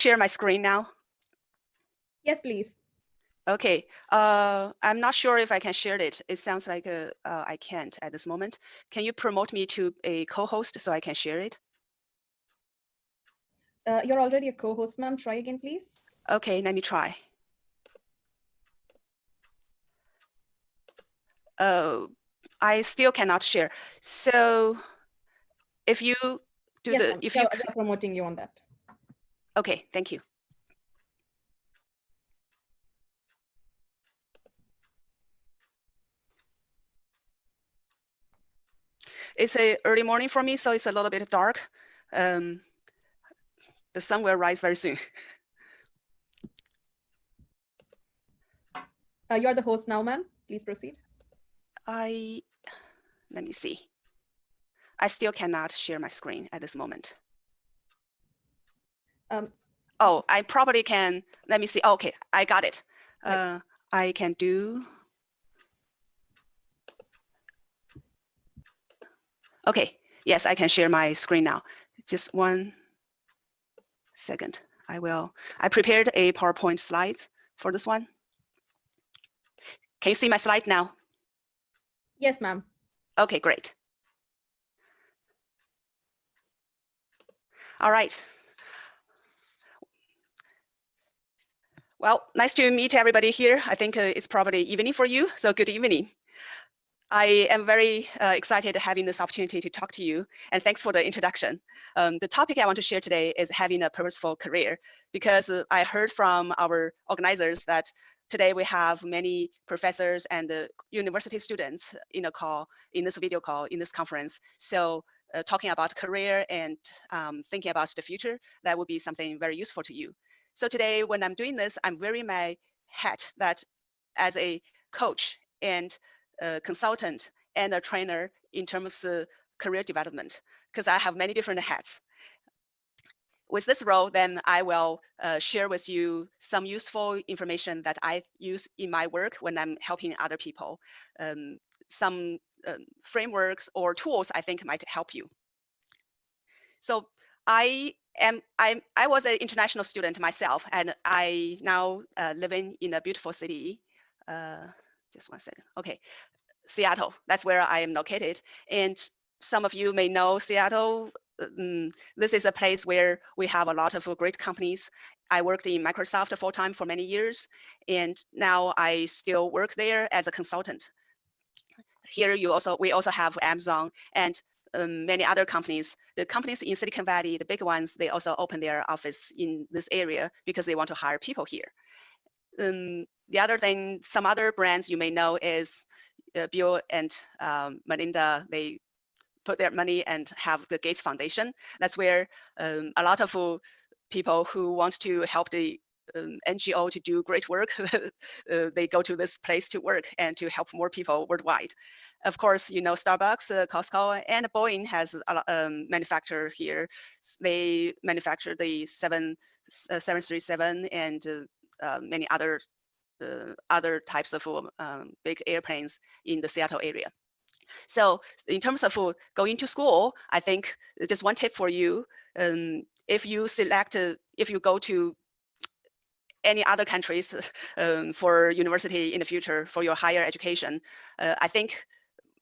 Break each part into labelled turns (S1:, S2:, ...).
S1: share my screen now?
S2: Yes, please.
S1: Okay, I'm not sure if I can share it. It sounds like I can't at this moment. Can you promote me to a co-host so I can share it?
S2: You're already a co-host, ma'am. Try again, please.
S1: Okay, let me try. I still cannot share. So if you do
S2: yes,
S1: if
S2: we
S1: you
S2: are promoting you on that.
S1: Okay, thank you. It's a early morning for me, so it's a little bit dark. The sun will rise very soon.
S2: You're the host now, ma'am. Please proceed.
S1: Let me see. I still cannot share my screen at this moment. Oh, I probably can. Let me see. Okay, I got it.
S2: Right.
S1: I can do. Okay, yes, I can share my screen now. Just 1 second. I prepared a PowerPoint slide for this one. Can you see my slide now?
S2: Yes, ma'am.
S1: Okay, great. All right. Well, nice to meet everybody here. I think it's probably evening for you, so good evening. I am very excited having this opportunity to talk to you, and thanks for the introduction. The topic I want to share today is having a purposeful career, because I heard from our organizers that today we have many professors and university students in a call, in this video call, in this conference. So talking about career and thinking about the future, that would be something very useful to you. So today, when I'm doing this, I'm wearing my hat that as a coach and a consultant and a trainer in terms of career development, because I have many different hats. With this role, then I will share with you some useful information that I use in my work when I'm helping other people. Some frameworks or tools I think might help you. So I was an international student myself, and I now living in a beautiful city. Just 1 second. Okay, Seattle. That's where I am located. And some of you may know Seattle. This is a place where we have a lot of great companies. I worked in Microsoft full-time for many years, and now I still work there as a consultant. Here we also have Amazon and many other companies. The companies in Silicon Valley, the big ones, they also open their office in this area because they want to hire people here. The other thing, some other brands you may know is Bill and Melinda. They put their money and have the Gates Foundation. That's where a lot of people who want to help the NGO to do great work, they go to this place to work and to help more people worldwide. Of course, you know, Starbucks, Costco, and Boeing has a manufacturer here. They manufacture the 737 and many other types of big airplanes in the Seattle area. So in terms of going to school, I think just one tip for you, if you go to any other countries for university in the future for your higher education, I think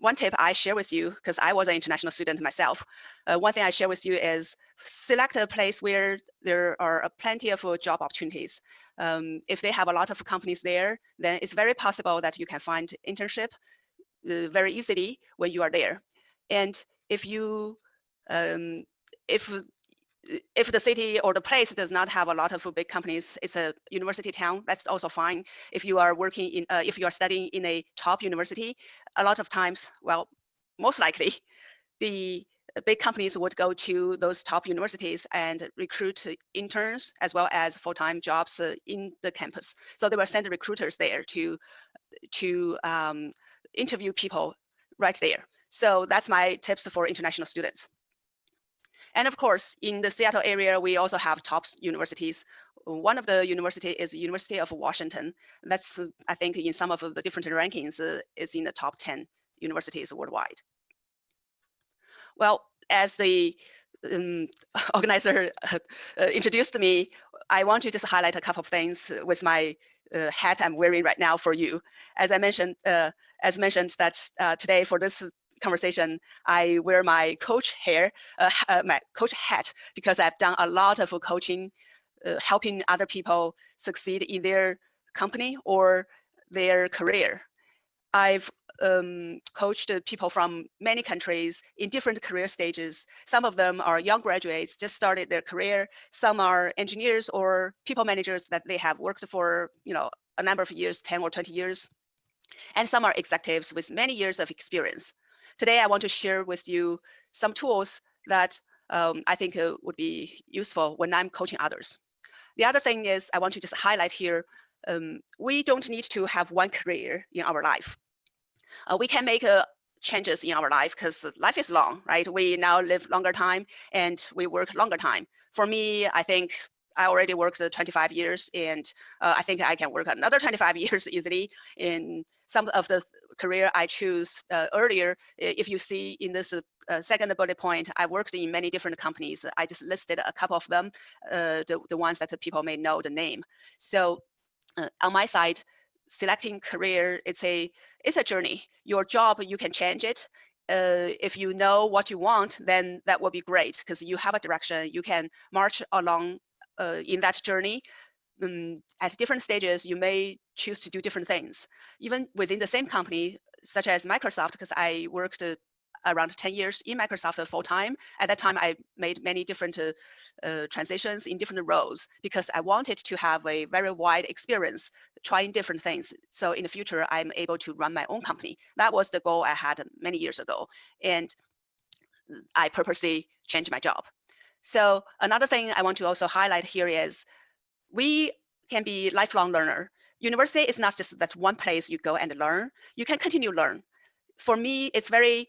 S1: one tip I share with you, because I was an international student myself, one thing I share with you is select a place where there are plenty of job opportunities. If they have a lot of companies there, then it's very possible that you can find internship very easily when you are there. And if if the city or the place does not have a lot of big companies, it's a university town, that's also fine. If you are working in, if you are studying in a top university, a lot of times, well, most likely, the big companies would go to those top universities and recruit interns as well as full-time jobs in the campus. So they will send recruiters there to interview people right there. So that's my tips for international students. And of course, in the Seattle area, we also have top universities. One of the university is the University of Washington. That's, I think, in some of the different rankings, is in the top 10 universities worldwide. Well, as the organizer introduced me, I want to just highlight a couple of things with my hat I'm wearing right now for you. As I mentioned, that today for this conversation, I wear my coach my coach hat, because I've done a lot of coaching, helping other people succeed in their company or their career. I've coached people from many countries in different career stages. Some of them are young graduates, just started their career. Some are engineers or people managers that they have worked for, a number of years, 10 or 20 years. And some are executives with many years of experience. Today, I want to share with you some tools that I think would be useful when I'm coaching others. The other thing is I want to just highlight here, we don't need to have one career in our life. We can make changes in our life because life is long, right? We now live longer time and we work longer time. For me, I think I already worked 25 years, and I think I can work another 25 years easily in some of the career I choose earlier. If you see in this second bullet point, I worked in many different companies. I just listed a couple of them, the ones that people may know the name. So on my side, selecting career, it's a journey. Your job, you can change it. If you know what you want, then that will be great, because you have a direction. You can march along in that journey. At different stages, you may choose to do different things. Even within the same company, such as Microsoft, because I worked around 10 years in Microsoft full time. At that time, I made many different transitions in different roles, because I wanted to have a very wide experience trying different things. So in the future, I'm able to run my own company. That was the goal I had many years ago. And I purposely changed my job. So another thing I want to also highlight here is we can be lifelong learner. University is not just that one place you go and learn. You can continue learn. For me, it's very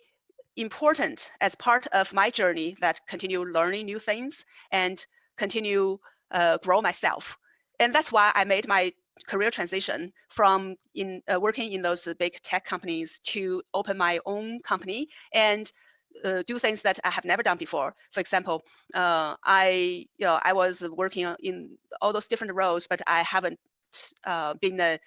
S1: important as part of my journey that continue learning new things and continue grow myself. And that's why I made my career transition from working in those big tech companies to open my own company and do things that I have never done before. For example, I was working in all those different roles, but I haven't been a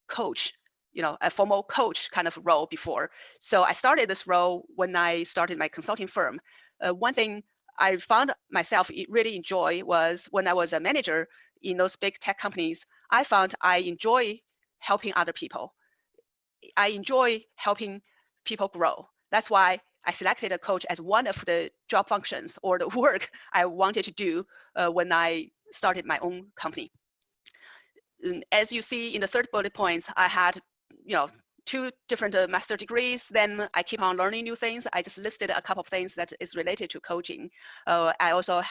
S1: coach, a formal coach kind of role before. So I started this role when I started my consulting firm. One thing I found myself really enjoy was when I was a manager in those big tech companies, I found I enjoy helping other people. I enjoy helping people grow. That's why I selected a coach as one of the job functions or the work I wanted to do when I started my own company. As you see in the third bullet points, I had 2 different master degrees. Then I keep on learning new things. I just listed a couple of things that is related to coaching. I also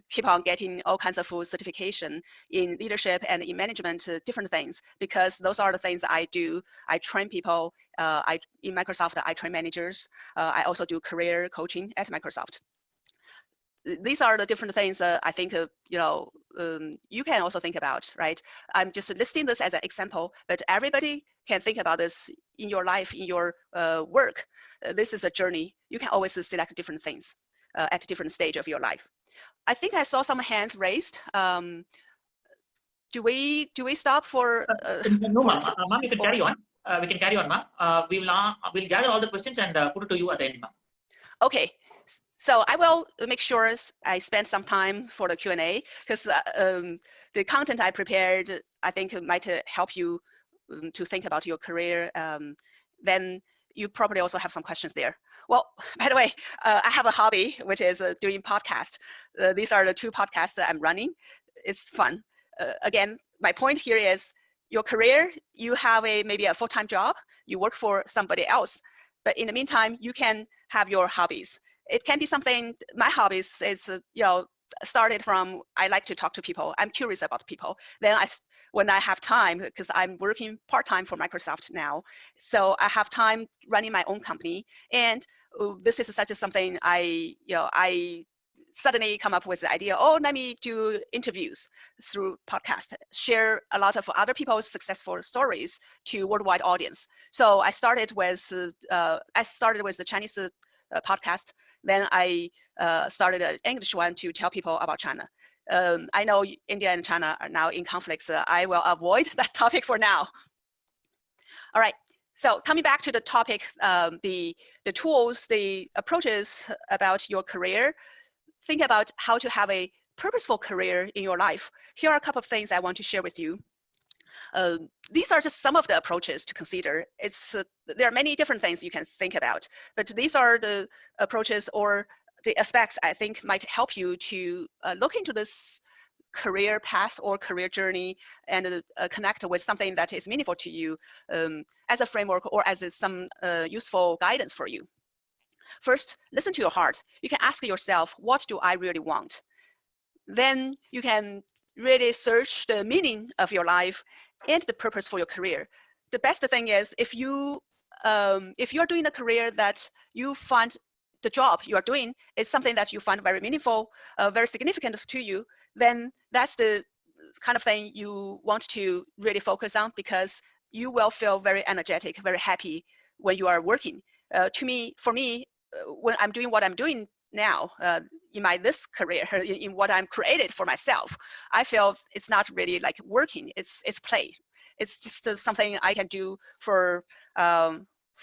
S1: keep on getting all kinds of certification in leadership and in management, different things, because those are the things I do. I train people. In Microsoft, I train managers. I also do career coaching at Microsoft. These are the different things I think you can also think about, right? I'm just listing this as an example, but everybody can think about this in your life, in your work. This is a journey. You can always select different things at a different stage of your life. I think I saw some hands raised. Do we stop for?
S3: No, ma'am. Ma'am, you can carry on. We can carry on, ma'am. We'll gather all the questions and put it to you at the end, ma'am.
S1: Okay. So I will make sure I spend some time for the Q&A, because the content I prepared, I think might help you to think about your career. Then you probably also have some questions there. Well, by the way, I have a hobby, which is doing podcasts. These are the 2 podcasts that I'm running. It's fun. Again, my point here is your career, you have maybe a full-time job, you work for somebody else, but in the meantime, you can have your hobbies. It can be something, my hobbies is, started from, I like to talk to people. I'm curious about people. Then when I have time, because I'm working part-time for Microsoft now, so I have time running my own company. And this is such as something I suddenly come up with the idea, let me do interviews through podcast, share a lot of other people's successful stories to worldwide audience. So I started with the Chinese podcast. Then I started an English one to tell people about China. I know India and China are now in conflict, so I will avoid that topic for now. All right, so coming back to the topic, the tools, the approaches about your career, think about how to have a purposeful career in your life. Here are a couple of things I want to share with you. These are just some of the approaches to consider. There are many different things you can think about, but these are the approaches or the aspects I think might help you to look into this career path or career journey and connect with something that is meaningful to you as a framework or as some useful guidance for you. First, listen to your heart. You can ask yourself, what do I really want? Then you can really search the meaning of your life and the purpose for your career. The best thing is if you're doing a career that you find the job you are doing is something that you find very meaningful, very significant to you, then that's the kind of thing you want to really focus on, because you will feel very energetic, very happy when you are working. For me, when I'm doing what I'm doing now in this career, in what I'm created for myself, I feel it's not really like working. It's play. It's just something I can do for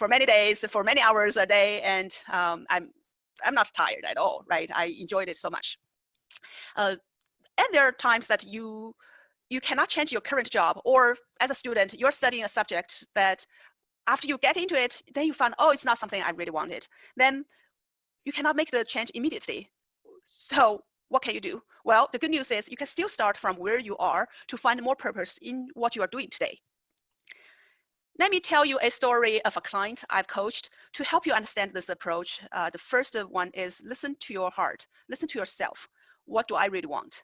S1: many days, for many hours a day, and I'm not tired at all, right? I enjoyed it so much. And there are times that you cannot change your current job, or as a student, you're studying a subject that after you get into it, then you find, oh, it's not something I really wanted. Then you cannot make the change immediately. So what can you do? Well, the good news is you can still start from where you are to find more purpose in what you are doing today. Let me tell you a story of a client I've coached to help you understand this approach. The first one is listen to your heart, listen to yourself. What do I really want?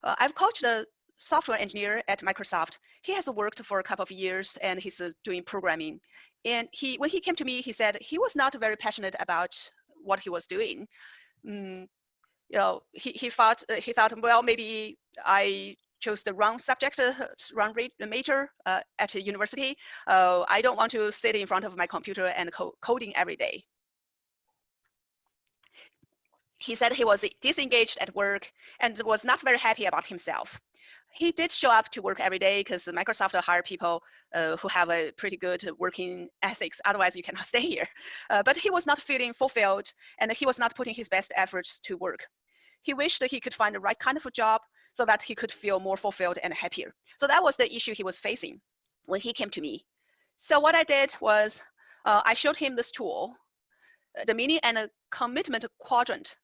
S1: I've coached a software engineer at Microsoft. He has worked for a couple of years and he's doing programming. And when he came to me, he said he was not very passionate about what he was doing. He thought, well, maybe I chose the wrong subject, wrong major at a university. I don't want to sit in front of my computer and coding every day. He said he was disengaged at work and was not very happy about himself. He did show up to work every day because Microsoft hire people who have a pretty good working ethics. Otherwise, you cannot stay here. But he was not feeling fulfilled, and he was not putting his best efforts to work. He wished that he could find the right kind of a job so that he could feel more fulfilled and happier. So that was the issue he was facing when he came to me. So what I did was I showed him this tool, the meaning and commitment quadrant.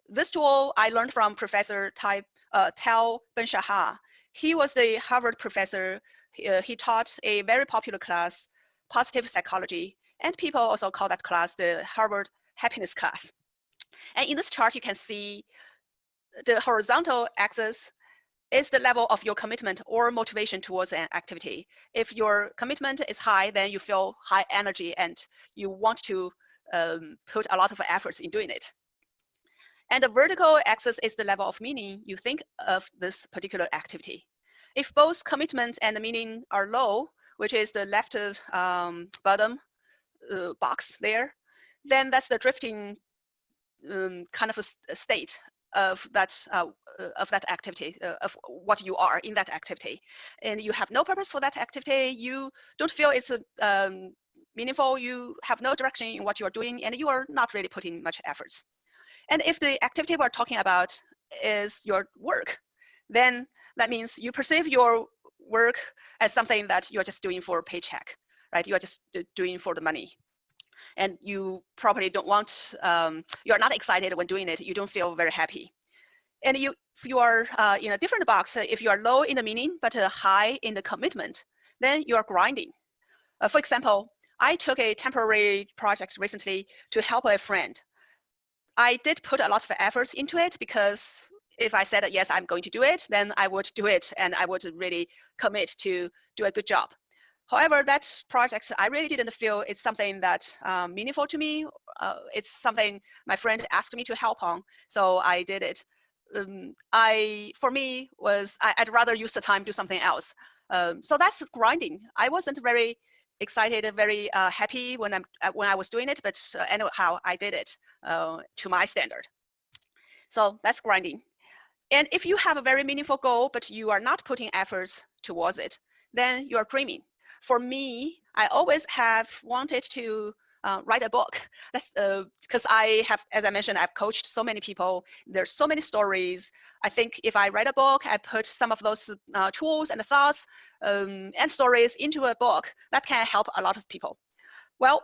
S1: This tool I learned from Professor Thol.Thirumavalavan. He was the Harvard professor. He taught a very popular class, positive psychology, and people also call that class the Harvard happiness class. And in this chart, you can see the horizontal axis is the level of your commitment or motivation towards an activity. If your commitment is high, then you feel high energy and you want to put a lot of efforts in doing it. And the vertical axis is the level of meaning you think of this particular activity. If both commitment and meaning are low, which is the left bottom box there, then that's the drifting kind of a state of that activity, of what you are in that activity. And you have no purpose for that activity. You don't feel it's meaningful. You have no direction in what you are doing, and you are not really putting much efforts. And if the activity we're talking about is your work, then that means you perceive your work as something that you're just doing for a paycheck, right? You are just doing for the money. And you probably don't want, you're not excited when doing it. You don't feel very happy. And if you are in a different box, if you are low in the meaning, but high in the commitment, then you are grinding. For example, I took a temporary project recently to help a friend. I did put a lot of efforts into it because if I said, yes, I'm going to do it, then I would do it and I would really commit to do a good job. However, that project, I really didn't feel it's something that's meaningful to me. It's something my friend asked me to help on, so I did it. For me, I'd rather use the time to do something else. So that's grinding. I wasn't very excited, very happy when I was doing it, but anyhow, I did it to my standard. So that's grinding. And if you have a very meaningful goal, but you are not putting efforts towards it, then you are dreaming. For me, I always have wanted to write a book. That's because I have, as I mentioned, I've coached so many people. There's so many stories. I think if I write a book, I put some of those tools and thoughts and stories into a book, that can help a lot of people. Well,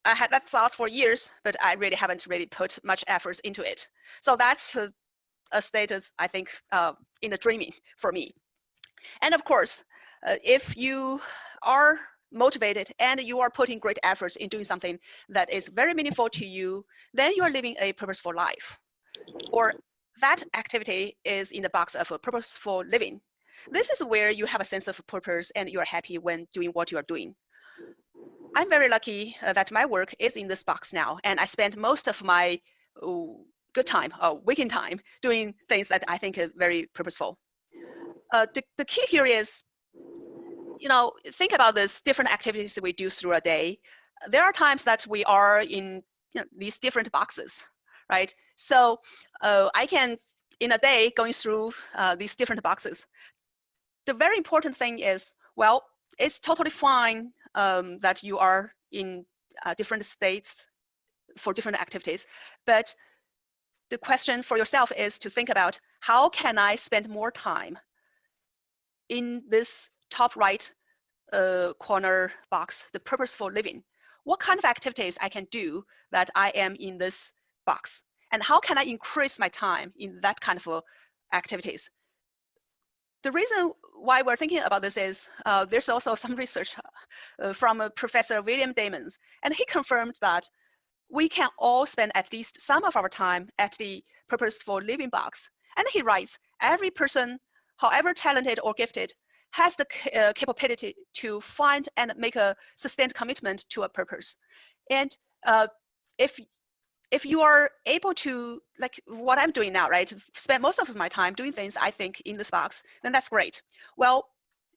S1: I had that thought for years, but I really haven't really put much efforts into it. So that's a status, I think, in the dreaming for me. And of course, if you are motivated and you are putting great efforts in doing something that is very meaningful to you, then you are living a purposeful life. Or that activity is in the box of a purposeful living. This is where you have a sense of purpose and you are happy when doing what you are doing. I'm very lucky that my work is in this box now, and I spend most of my good time, weekend time, doing things that I think are very purposeful. The key here is, think about this different activities that we do through a day. There are times that we are in these different boxes, right? So I can, in a day, going through these different boxes. The very important thing is, well, it's totally fine that you are in different states for different activities, but the question for yourself is to think about, how can I spend more time in this top right corner box, the purposeful living? What kind of activities I can do that I am in this box? And how can I increase my time in that kind of activities? The reason why we're thinking about this is there's also some research from Professor William Damons, and he confirmed that we can all spend at least some of our time at the purposeful living box. And he writes, every person, however talented or gifted, has the capability to find and make a sustained commitment to a purpose. And if you are able to, like what I'm doing now, right, spend most of my time doing things I think in this box, then that's great. Well,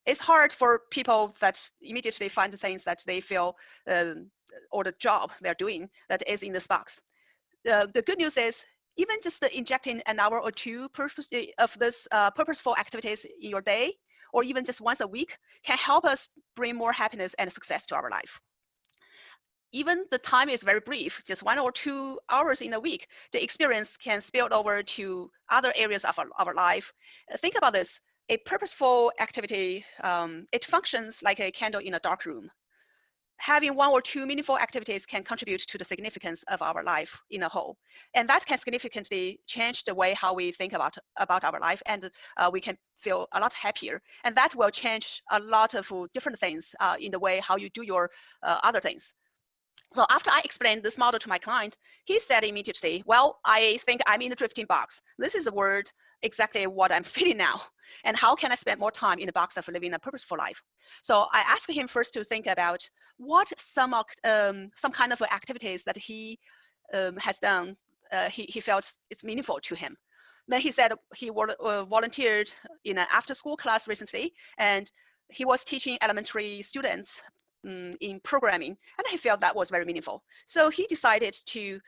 S1: it's hard for people that immediately find the things that they feel or the job they're doing that is in this box. The good news is, even just injecting an hour or two of this purposeful activities in your day, or even just once a week, can help us bring more happiness and success to our life. Even the time is very brief, just 1 or 2 hours in a week, the experience can spill over to other areas of our life. Think about this. A purposeful activity, it functions like a candle in a dark room. Having 1 or 2 meaningful activities can contribute to the significance of our life in a whole. And that can significantly change the way how we think about our life, and we can feel a lot happier. And that will change a lot of different things in the way how you do your other things. So after I explained this model to my client, he said immediately, well, I think I'm in the drifting box. This is a word exactly what I'm feeling now. And how can I spend more time in the box of living a purposeful life? So I asked him first to think about what some kind of activities that he has done, he felt it's meaningful to him. Then he said he volunteered in an after-school class recently, and he was teaching elementary students in programming, and he felt that was very meaningful. So he decided to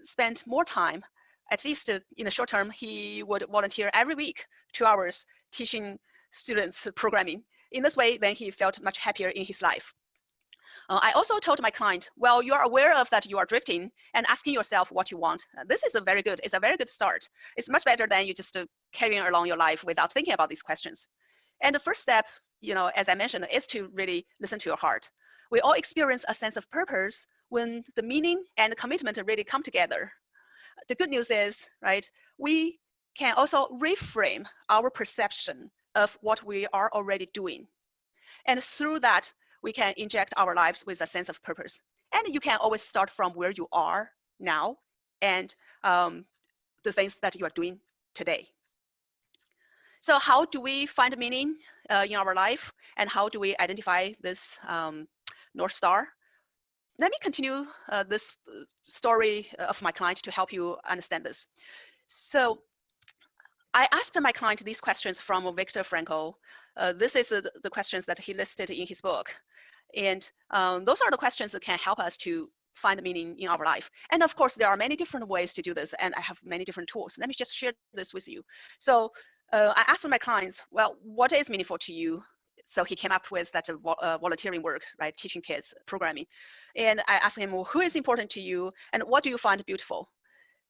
S1: spend more time, at least in the short term, he would volunteer every week 2 hours teaching students programming. In this way, then he felt much happier in his life. I also told my client, well, you are aware of that you are drifting and asking yourself what you want. This is a very good start. It's much better than you just carrying along your life without thinking about these questions. And the first step, as I mentioned, is to really listen to your heart. We all experience a sense of purpose when the meaning and commitment really come together. The good news is, right, we can also reframe our perception of what we are already doing. And through that, we can inject our lives with a sense of purpose. And you can always start from where you are now and the things that you are doing today. So how do we find meaning in our life, and how do we identify this North Star? Let me continue this story of my client to help you understand this. So I asked my client these questions from Viktor Frankl. This is the questions that he listed in his book. And those are the questions that can help us to find meaning in our life. And of course, there are many different ways to do this, and I have many different tools. Let me just share this with you. So I asked my clients, well, what is meaningful to you? So he came up with that volunteering work, right? Teaching kids programming. And I asked him, well, who is important to you? And what do you find beautiful?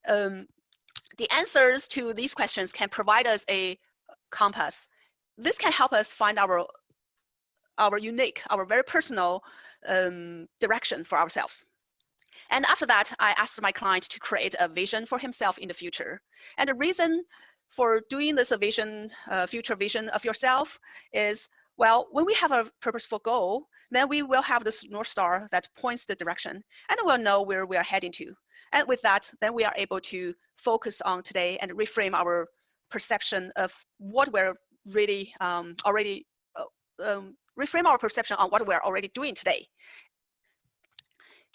S1: The answers to these questions can provide us a compass. This can help us find our unique, our very personal direction for ourselves. And after that, I asked my client to create a vision for himself in the future. And the reason for doing this vision, future vision of yourself is, well, when we have a purposeful goal, then we will have this North Star that points the direction, and we'll know where we are heading to. And with that, then we are able to focus on today and reframe our perception of what we're really reframe our perception on what we're already doing today.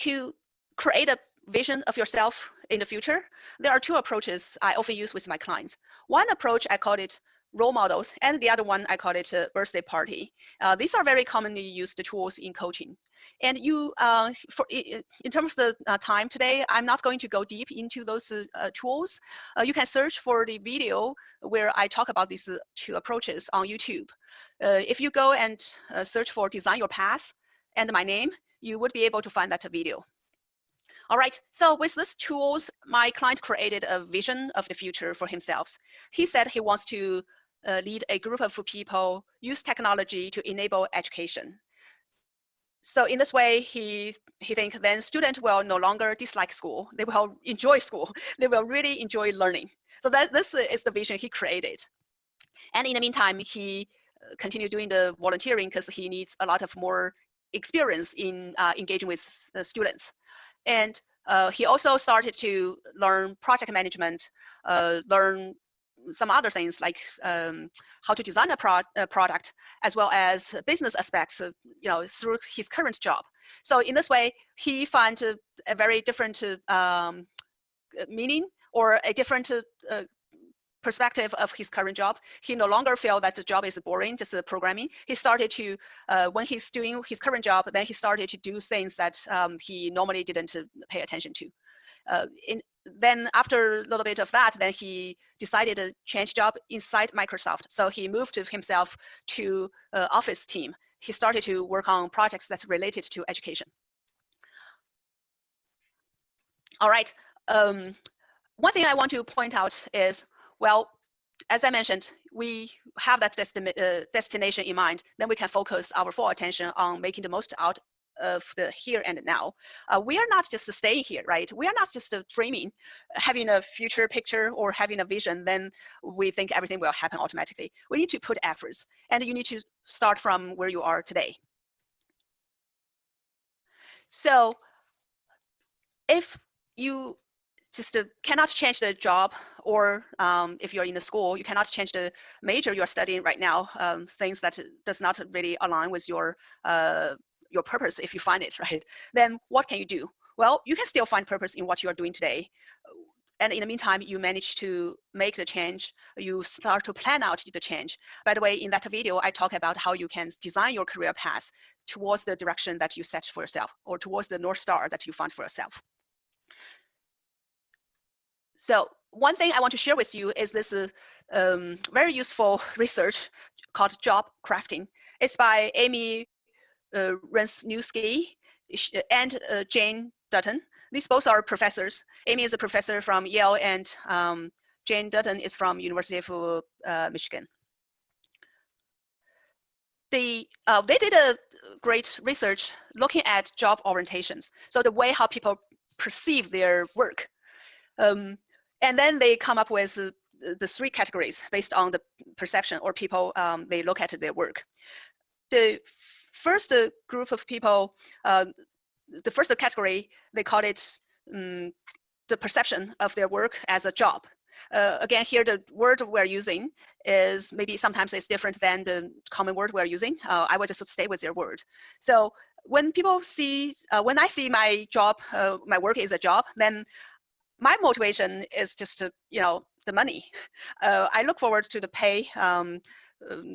S1: To create a vision of yourself in the future, there are two approaches I often use with my clients. One approach, I call it role models, and the other one, I call it a birthday party. These are very commonly used tools in coaching. And you, in terms of the time today, I'm not going to go deep into those tools. You can search for the video where I talk about these two approaches on YouTube. If you go and search for Design Your Path and my name, you would be able to find that video. All right, so with these tools, my client created a vision of the future for himself. He said he wants to lead a group of people, use technology to enable education. So in this way, he thinks then students will no longer dislike school. They will enjoy school. They will really enjoy learning. So this is the vision he created. And in the meantime, he continued doing the volunteering because he needs a lot of more experience in engaging with students. And he also started to learn project management, learn some other things like how to design a product, as well as business aspects, through his current job. So in this way, he found a very different meaning or a different perspective of his current job. He no longer felt that the job is boring, just programming. He started to, when he's doing his current job, then he started to do things that he normally didn't pay attention to. Then after a little bit of that, then he decided to change job inside Microsoft. So he moved himself to office team. He started to work on projects that's related to education. All right. One thing I want to point out is, well, as I mentioned, we have that destination in mind. Then we can focus our full attention on making the most out of the here and now. We are not just staying here, right? We are not just dreaming, having a future picture or having a vision, then we think everything will happen automatically. We need to put efforts, and you need to start from where you are today. So if you just cannot change the job, or if you're in the school, you cannot change the major you're studying right now, things that does not really align with your purpose, if you find it, right? Then what can you do? Well, you can still find purpose in what you are doing today. And in the meantime, you manage to make the change. You start to plan out the change. By the way, in that video, I talk about how you can design your career path towards the direction that you set for yourself, or towards the North Star that you find for yourself. So one thing I want to share with you is this very useful research called job crafting. It's by Amy Rensnewski and Jane Dutton. These both are professors. Amy is a professor from Yale, and Jane Dutton is from University of Michigan. They did a great research looking at job orientations, so the way how people perceive their work. And then they come up with the three categories based on the perception or people they look at their work. The first group of people, the first category, they call it the perception of their work as a job. Again, here the word we're using is maybe sometimes it's different than the common word we're using. I will just stay with their word. So when people see, when I see my job, my work is a job, then my motivation is just to, the money. I look forward to the pay,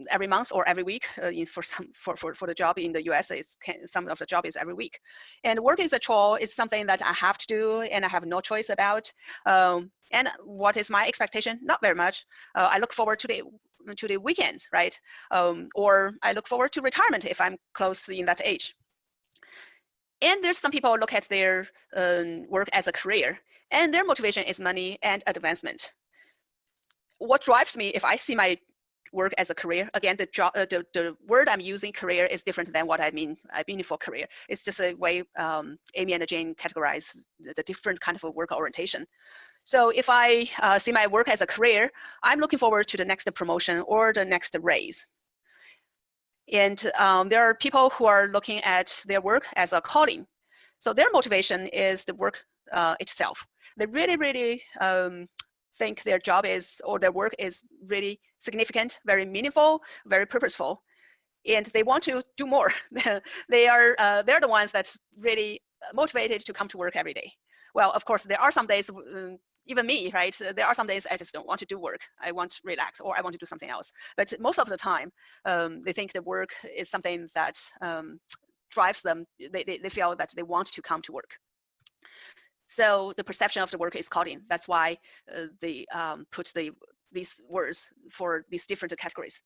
S1: every month or every week. For the job in the US, some of the job is every week. And work is a chore. It's something that I have to do and I have no choice about. And what is my expectation? Not very much. I look forward to the weekends, right? Or I look forward to retirement if I'm close in that age. And there's some people look at their work as a career, and their motivation is money and advancement. What drives me if I see my work as a career, again, the word I'm using, career, is different than what I mean for career. It's just a way Amy and Jane categorize the different kind of a work orientation. So if I see my work as a career, I'm looking forward to the next promotion or the next raise. And there are people who are looking at their work as a calling. So their motivation is the work itself. They really, really think their job is, or their work is really significant, very meaningful, very purposeful, and they want to do more. They're the ones that's really motivated to come to work every day. Well, of course, there are some days, even me, right? There are some days I just don't want to do work. I want to relax, or I want to do something else. But most of the time, they think the work is something that drives them. They feel that they want to come to work. So the perception of the work is calling. That's why they put these words for these different categories.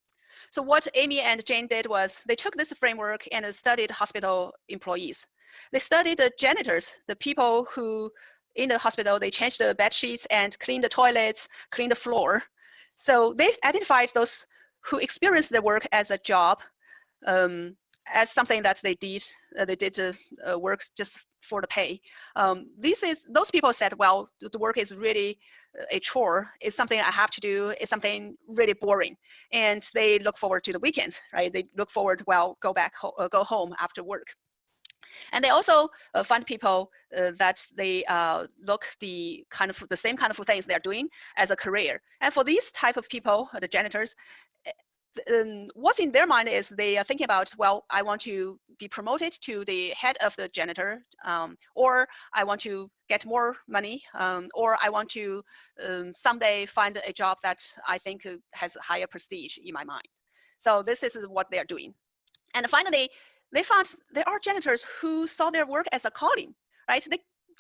S1: So what Amy and Jane did was they took this framework and studied hospital employees. They studied the janitors, the people who in the hospital, they changed the bed sheets and cleaned the toilets, cleaned the floor. So they identified those who experienced their work as a job, as something that they did work just for the pay. Those people said, well, the work is really a chore. It's something I have to do. It's something really boring. And they look forward to the weekends, right? They look forward, well, go home after work. And they also find people that they look the same kind of things they're doing as a career. And for these type of people, the janitors, what's in their mind is they are thinking about, well, I want to be promoted to the head of the janitor, or I want to get more money, or I want to someday find a job that I think has higher prestige in my mind. So this is what they're doing. And finally, they found there are janitors who saw their work as a calling, right? They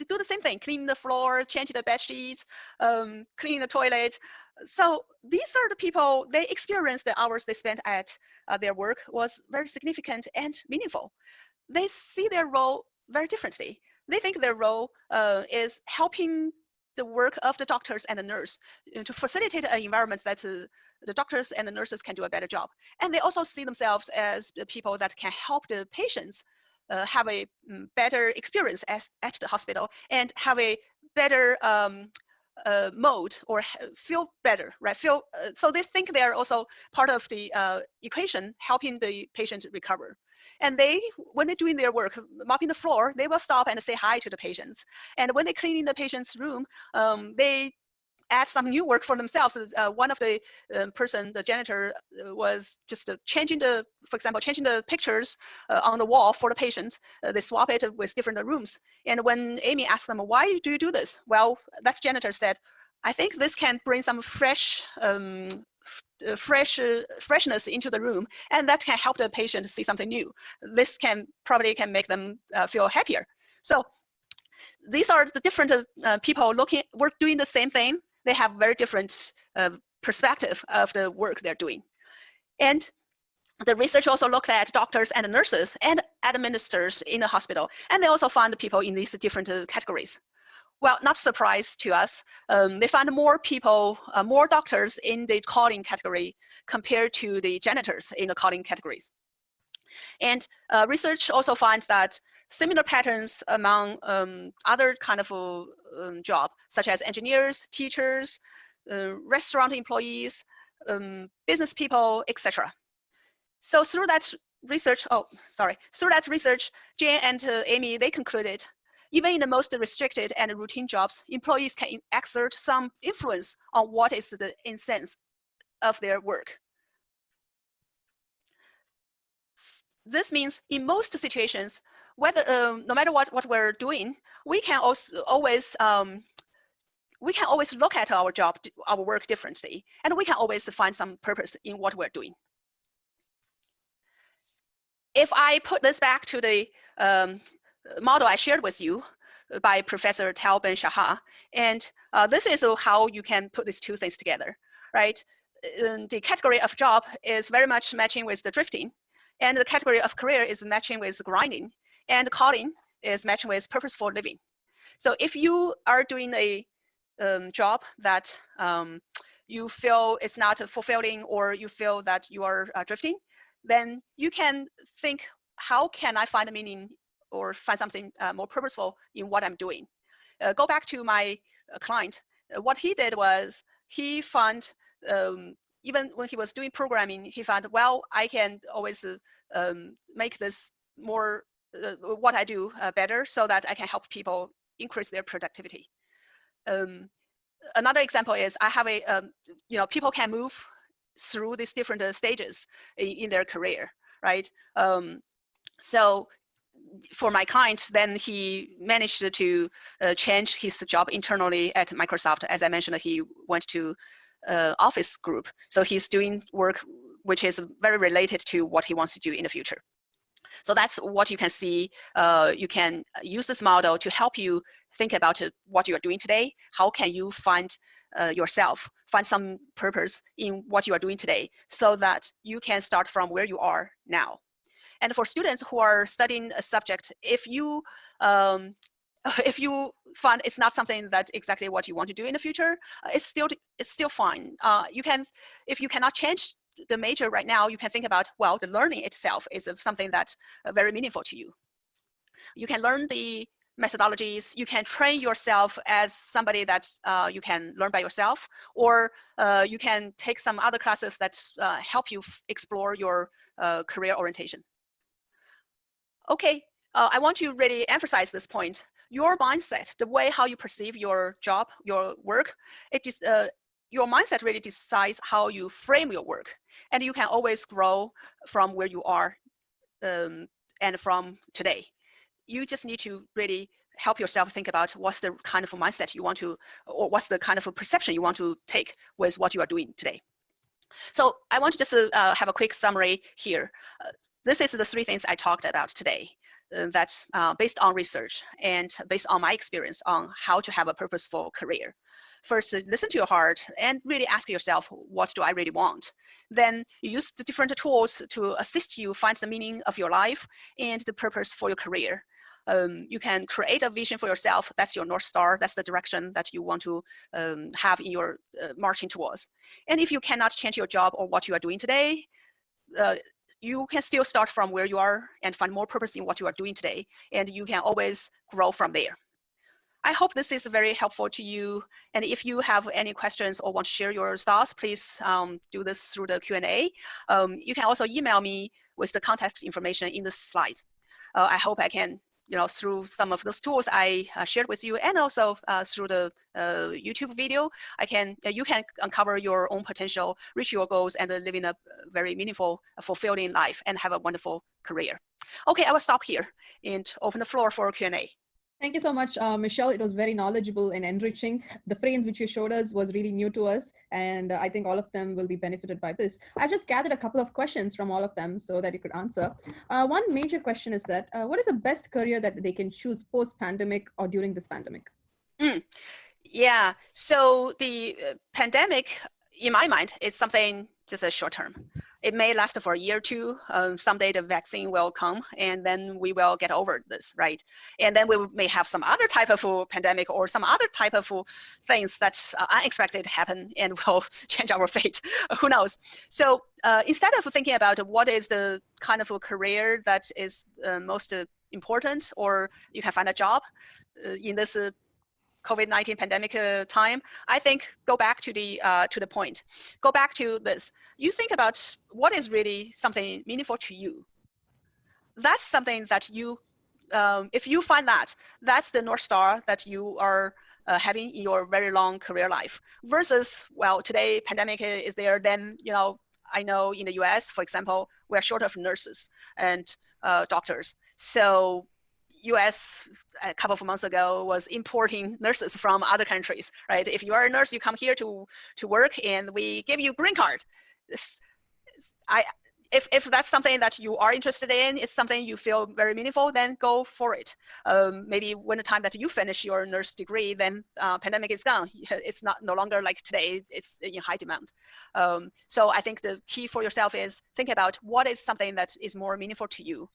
S1: do the same thing, clean the floor, change the bed sheets, clean the toilet. So these are the people, they experienced the hours they spent at their work was very significant and meaningful. They see their role very differently. They think their role is helping the work of the doctors and the nurse to facilitate an environment that the doctors and the nurses can do a better job. And they also see themselves as the people that can help the patients have a better experience at the hospital and have a better mode or feel better, right? So they think they're also part of the equation helping the patient recover. And when they're doing their work, mopping the floor, they will stop and say hi to the patients. And when they clean in the patient's room, they add some new work for themselves. One of the the janitor, was just changing the pictures on the wall for the patients. They swap it with different rooms. And when Amy asked them, why do you do this? Well, that janitor said, I think this can bring some freshness into the room, and that can help the patient see something new. This probably can make them feel happier. So these are the different people we're doing the same thing. They have very different perspective of the work they're doing. And the research also looked at doctors and nurses and administrators in the hospital, and they also found people in these different categories. Well, not a surprise to us. They found more people, more doctors in the calling category compared to the janitors in the calling categories. And research also finds that similar patterns among other kind of job, such as engineers, teachers, restaurant employees, business people, etc. So through that research, Jane and Amy, they concluded, even in the most restricted and routine jobs, employees can exert some influence on what is the essence of their work. This means in most situations, whether no matter what we're doing, we can always look at our work differently, and we can always find some purpose in what we're doing. if I put this back to the model I shared with you by Professor Tal Ben-Shahar, and this is how you can put these two things together, right? The category of job is very much matching with the drifting, and the category of career is matching with grinding, and calling is matching with purposeful living. So if you are doing a job that you feel it's not fulfilling, or you feel that you are drifting, then you can think, how can I find a meaning or find something more purposeful in what I'm doing? Go back to my client. What he did was he found, even when he was doing programming, he found, well, I can always make this more, what I do better, so that I can help people increase their productivity. Another example is I have a, people can move through these different stages in their career, right? So for my client, then he managed to change his job internally at Microsoft. As I mentioned, he went to Office Group. So he's doing work which is very related to what he wants to do in the future. So that's what you can see. You can use this model to help you think about what you're doing today. How can you find yourself, find some purpose in what you are doing today, so that you can start from where you are now. And for students who are studying a subject, if you find it's not something that's exactly what you want to do in the future, it's still fine. You can, if you cannot change the major right now, you can think about, well, the learning itself is something that's very meaningful to you. You can learn the methodologies. You can train yourself as somebody that you can learn by yourself, or you can take some other classes that help you explore your career orientation. Okay, I want to really emphasize this point. Your mindset, the way how you perceive your job, your work, your mindset really decides how you frame your work. And you can always grow from where you are and from today. You just need to really help yourself think about what's the kind of mindset you want to, or what's the kind of perception you want to take with what you are doing today. So I want to just have a quick summary here. This is the three things I talked about today that based on research and based on my experience on how to have a purposeful career. First, listen to your heart and really ask yourself, what do I really want? Then you use the different tools to assist you find the meaning of your life and the purpose for your career. You can create a vision for yourself. That's your North Star. That's the direction that you want to have in your marching towards. And if you cannot change your job or what you are doing today, you can still start from where you are and find more purpose in what you are doing today. And you can always grow from there. I hope this is very helpful to you. And if you have any questions or want to share your thoughts, please do this through the Q&A. You can also email me with the contact information in the slides. I hope I can, through some of those tools I shared with you, and also through the YouTube video, you can uncover your own potential, reach your goals, and live in a very meaningful, fulfilling life and have a wonderful career. Okay, I will stop here and open the floor for Q&A.
S2: Thank you so much, Michelle. It was very knowledgeable and enriching. The frames which you showed us was really new to us, and I think all of them will be benefited by this. I've just gathered a couple of questions from all of them so that you could answer. One major question is that, what is the best career that they can choose post-pandemic or during this pandemic?
S1: Yeah, so the pandemic, in my mind, is something just a short term. It may last for a year or two. Someday the vaccine will come, and then we will get over this, right? And then we may have some other type of pandemic or some other type of things that unexpected happen and will change our fate. Who knows? So instead of thinking about what is the kind of a career that is most important, or you can find a job in this COVID-19 pandemic time, I think go back to the point. Go back to this. You think about what is really something meaningful to you. That's something that you, if you find that, that's the North Star that you are having in your very long career life. Versus, well, today pandemic is there, then, I know in the US, for example, we're short of nurses and doctors. So US a couple of months ago was importing nurses from other countries, right? If you are a nurse, you come here to work and we give you green card. if that's something that you are interested in, it's something you feel very meaningful, then go for it. Maybe when the time that you finish your nurse degree, then pandemic is gone. It's no longer like today, it's in high demand. So I think the key for yourself is think about what is something that is more meaningful to you.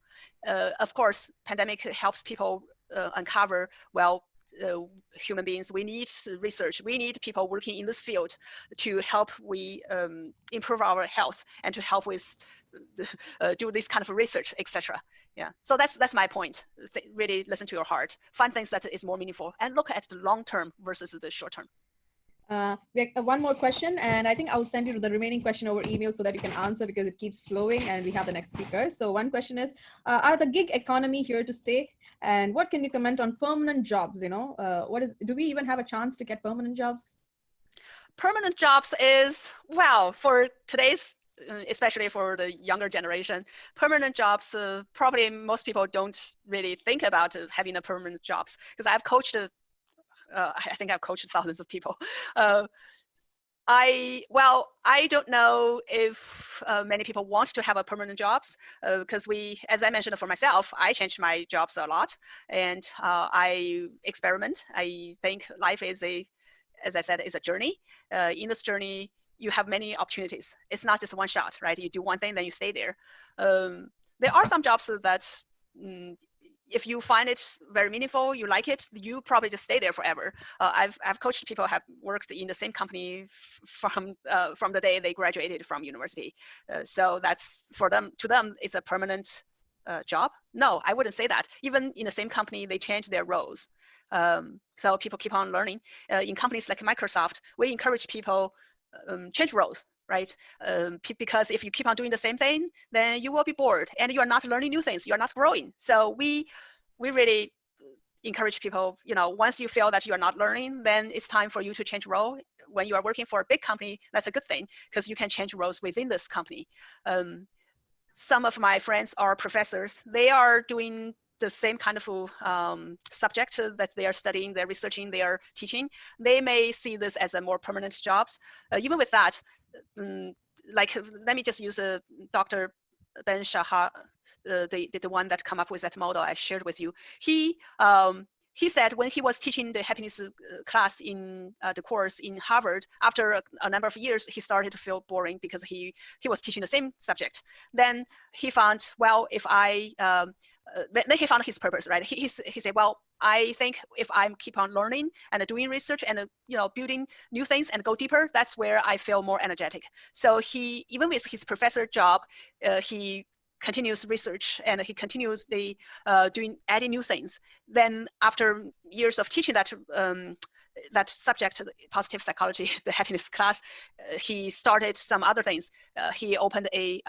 S1: Of course, pandemic helps people uncover, well, human beings, we need research, we need people working in this field to help we improve our health and to help with do this kind of research, etc. Yeah, so that's my point. Really listen to your heart, find things that is more meaningful, and look at the long term versus the short term.
S2: We have one more question, and I think I'll send you the remaining question over email so that you can answer, because it keeps flowing and we have the next speaker. So one question is, are the gig economy here to stay? And what can you comment on permanent jobs? You know, do we even have a chance to get permanent jobs?
S1: Permanent jobs is, well, for today's, especially for the younger generation, permanent jobs, probably most people don't really think about having a permanent jobs, because I've coached I think I've coached thousands of people. I don't know if many people want to have a permanent jobs, because as I mentioned for myself, I changed my jobs a lot, and I experiment. I think life is as I said, is a journey. In this journey, you have many opportunities. It's not just one shot, right? You do one thing, then you stay there. There are some jobs that if you find it very meaningful, you like it, you probably just stay there forever. I've coached people who have worked in the same company from the day they graduated from university. So that's to them, it's a permanent job. No, I wouldn't say that. Even in the same company, they change their roles. So people keep on learning. In companies like Microsoft, we encourage people change roles, right? Because if you keep on doing the same thing, then you will be bored and you are not learning new things. You are not growing. So we really encourage people, once you feel that you are not learning, then it's time for you to change role. When you are working for a big company, that's a good thing, because you can change roles within this company. Some of my friends are professors. They are doing the same kind of subject that they are studying, they're researching, they are teaching. They may see this as a more permanent jobs. Even with that, like, let me just use Dr. Ben Shahar, the one that come up with that model I shared with you. He said when he was teaching the happiness class in the course in Harvard, after a number of years, he started to feel boring because he was teaching the same subject. Then he found, well, then he found his purpose, right? He said, well, I think if I keep on learning and doing research and building new things and go deeper, that's where I feel more energetic. So even with his professor job, he continues research and he continues adding new things. Then after years of teaching that subject, positive psychology, the happiness class, he started some other things. He opened a